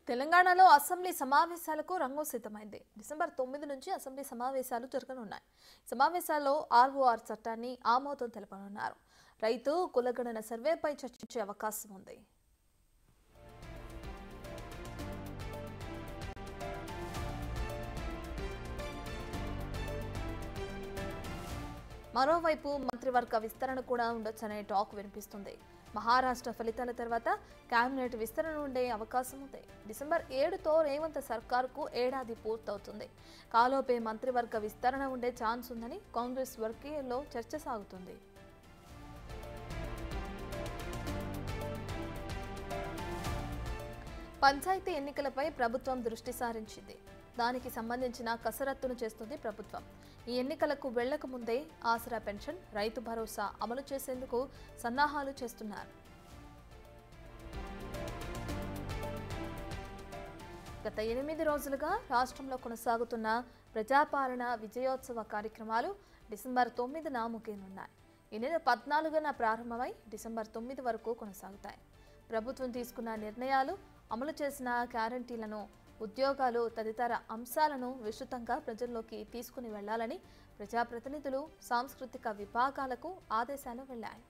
తెలంగాణలో అసెంబ్లీ సమావేశాలకు రంగం సిద్ధమైంది. డిసెంబర్ 9 నుంచి అసెంబ్లీ సమావేశాలు జరగనున్నాయి. సమావేశాల్లో ఆర్ఓఆర్ చట్టాన్ని ఆమోదం తెలపనున్నారు. రైతు కులగణన సర్వేపై చర్చించే అవకాశం ఉంది. మరోవైపు మంత్రివర్గ విస్తరణ కూడా ఉండొచ్చనే టాక్ వినిపిస్తుంది. మహారాష్ట్ర ఫలితాల తర్వాత కేబినెట్ విస్తరణ ఉండే అవకాశం ఉంది. డిసెంబర్ 7తో రేవంత్ సర్కార్కు ఏడాది పూర్తవుతుంది. కాలోపే మంత్రివర్గ విస్తరణ ఉండే ఛాన్స్ ఉందని కాంగ్రెస్ వర్గీయుల్లో చర్చ సాగుతుంది. పంచాయతీ ఎన్నికలపై ప్రభుత్వం దృష్టి సారించింది. దానికి సంబంధించిన కసరత్తును చేస్తుంది ప్రభుత్వం. ఈ ఎన్నికలకు వెళ్లక ముందే ఆసరా పెన్షన్, రైతు భరోసా అమలు చేసేందుకు సన్నాహాలు చేస్తున్నారు. గత 8 రోజులుగా రాష్ట్రంలో కొనసాగుతున్న ప్రజాపాలన విజయోత్సవ కార్యక్రమాలు డిసెంబర్ 9న ముగియనున్నాయి. ఈ నెల 14న ప్రారంభమై డిసెంబర్ 9 వరకు కొనసాగుతాయి. ప్రభుత్వం తీసుకున్న నిర్ణయాలు, అమలు చేసిన గ్యారంటీలను, ఉద్యోగాలు తదితర అంశాలను విస్తృతంగా ప్రజల్లోకి తీసుకుని వెళ్లాలని ప్రజాప్రతినిధులు, సాంస్కృతిక విభాగాలకు ఆదేశాలు వెళ్లాయి.